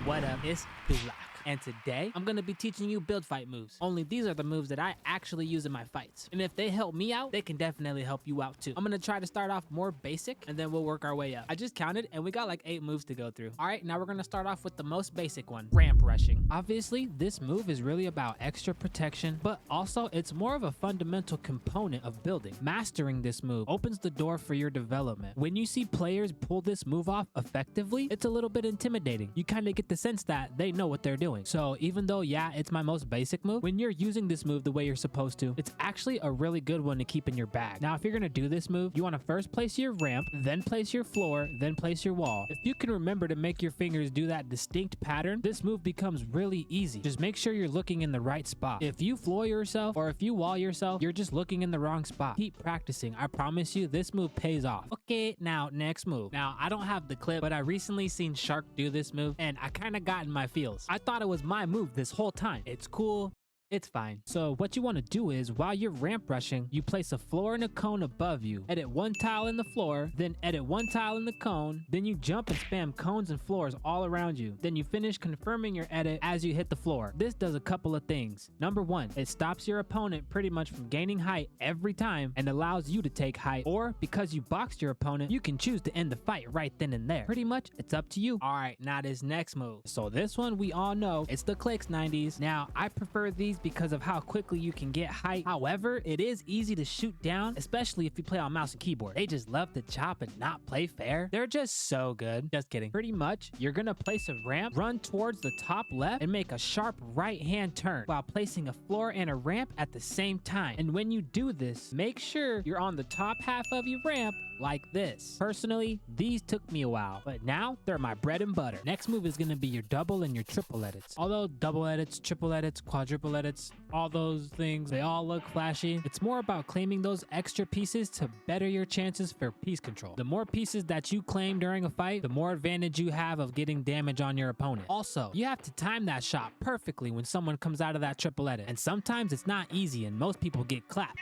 What up? It's Black. And today, I'm gonna be teaching you build fight moves. Only these are the moves that I actually use in my fights. And if they help me out, they can definitely help you out too. I'm gonna try to start off more basic and then we'll work our way up. I just counted and we got like 8 moves to go through. All right, now we're gonna start off with the most basic one, ramp rushing. Obviously, this move is really about extra protection, but also it's more of a fundamental component of building. Mastering this move opens the door for your development. When you see players pull this move off effectively, it's a little bit intimidating. You kind of get the sense that they know what they're doing. So even though, yeah, it's my most basic move, when you're using this move the way you're supposed to, it's actually a really good one to keep in your bag. Now, if you're gonna do this move, you wanna first place your ramp, then place your floor, then place your wall. If you can remember to make your fingers do that distinct pattern, this move becomes really easy. Just make sure you're looking in the right spot. If you floor yourself or if you wall yourself, you're just looking in the wrong spot. Keep practicing. I promise you, this move pays off. Okay, now next move. Now, I don't have the clip, but I recently seen Shark do this move and I kind of got in my feels. I thought it was my move this whole time. It's cool. It's fine. So what you want to do is while you're ramp rushing, you place a floor and a cone above you. Edit 1 tile in the floor, then edit 1 tile in the cone, then you jump and spam cones and floors all around you. Then you finish confirming your edit as you hit the floor. This does a couple of things. Number 1, it stops your opponent pretty much from gaining height every time and allows you to take height, or because you boxed your opponent, you can choose to end the fight right then and there. Pretty much, it's up to you. All right, now this next move. So this one we all know, it's the clicks 90s. Now, I prefer these because of how quickly you can get height. However, it is easy to shoot down, especially if you play on mouse and keyboard. They just love to chop and not play fair. They're just so good. Just kidding. Pretty much, you're gonna place a ramp, run towards the top left, and make a sharp right-hand turn while placing a floor and a ramp at the same time. And when you do this, make sure you're on the top half of your ramp like this. Personally, these took me a while, but now they're my bread and butter. Next move is gonna be your double and your triple edits. Although double edits, triple edits, quadruple edits, all those things, they all look flashy. It's more about claiming those extra pieces to better your chances for piece control. The more pieces that you claim during a fight, the more advantage you have of getting damage on your opponent. Also, you have to time that shot perfectly when someone comes out of that triple edit. And sometimes it's not easy and most people get clapped.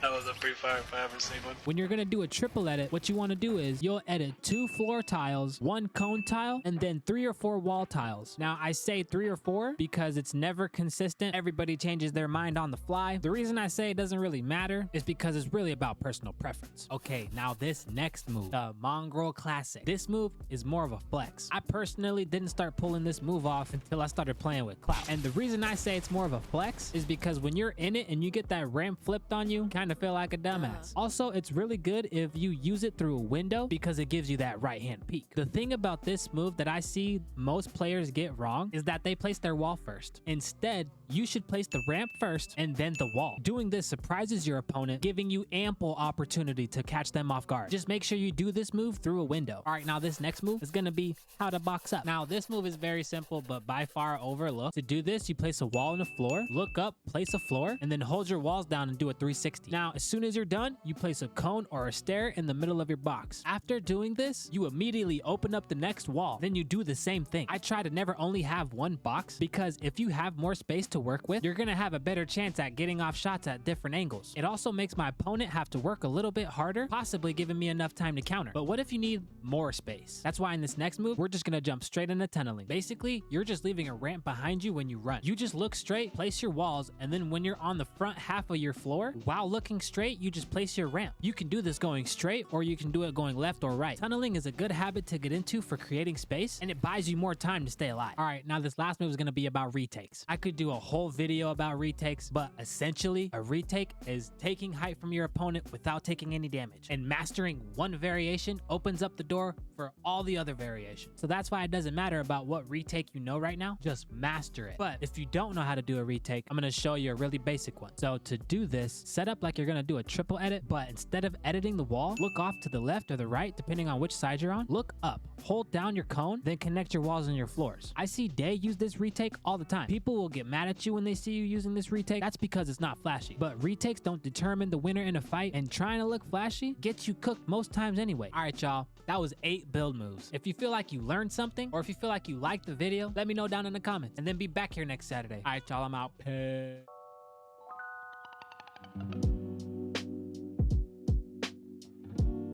That was a free fire if I ever seen one. When you're gonna do a triple edit, what you want to do is you'll edit 2 floor tiles, 1 cone tile, and then 3 or 4 wall tiles. Now I say 3 or 4 because it's never consistent. Everybody changes their mind on the fly. The reason I say it doesn't really matter is because it's really about personal preference. Okay, now this next move, the Mongrel Classic. This move is more of a flex. I personally didn't start pulling this move off until I started playing with Clout. And the reason I say it's more of a flex is because when you're in it and you get that ramp flipped on you, kind of feel like a dumbass. Also, it's really good if you use it through a window because it gives you that right hand peek. The thing about this move that I see most players get wrong is that they place their wall first. Instead, you should place the ramp first and then the wall. Doing this surprises your opponent, giving you ample opportunity to catch them off guard. Just make sure you do this move through a window. All right, now this next move is gonna be how to box up. Now this move is very simple, but by far overlooked. To do this, you place a wall and a floor, look up, place a floor, and then hold your walls down and do a 360. Now, as soon as you're done, you place a cone or a stair in the middle of your box. After doing this, you immediately open up the next wall. Then you do the same thing. I try to never only have one box because if you have more space to work with, you're gonna have a better chance at getting off shots at different angles. It also makes my opponent have to work a little bit harder, possibly giving me enough time to counter. But what if you need more space? That's why in this next move, we're just gonna jump straight into tunneling. Basically, you're just leaving a ramp behind you when you run. You just look straight, place your walls, and then when you're on the front half of your floor, while looking straight, you just place your ramp. You can do this going straight or you can do it going left or right. Tunneling is a good habit to get into for creating space and it buys you more time to stay alive. All right, now this last move is gonna be about retakes. I could do a whole video about retakes, but essentially a retake is taking height from your opponent without taking any damage. And mastering one variation opens up the door for all the other variations. So that's why it doesn't matter about what retake you know right now, just master it. But if you don't know how to do a retake, I'm gonna show you a really basic one. So to do this, set up like you're gonna do a triple edit, but instead of editing the wall, look off to the left or the right, depending on which side you're on. Look up, hold down your cone, then connect your walls and your floors. I see Day use this retake all the time. People will get mad at at you when they see you using this retake, that's because it's not flashy. But retakes don't determine the winner in a fight, and trying to look flashy gets you cooked most times anyway. All right, y'all, that was 8 build moves. If you feel like you learned something, or if you feel like you liked the video, let me know down in the comments, and then be back here next Saturday. All right, y'all, I'm out. Peace.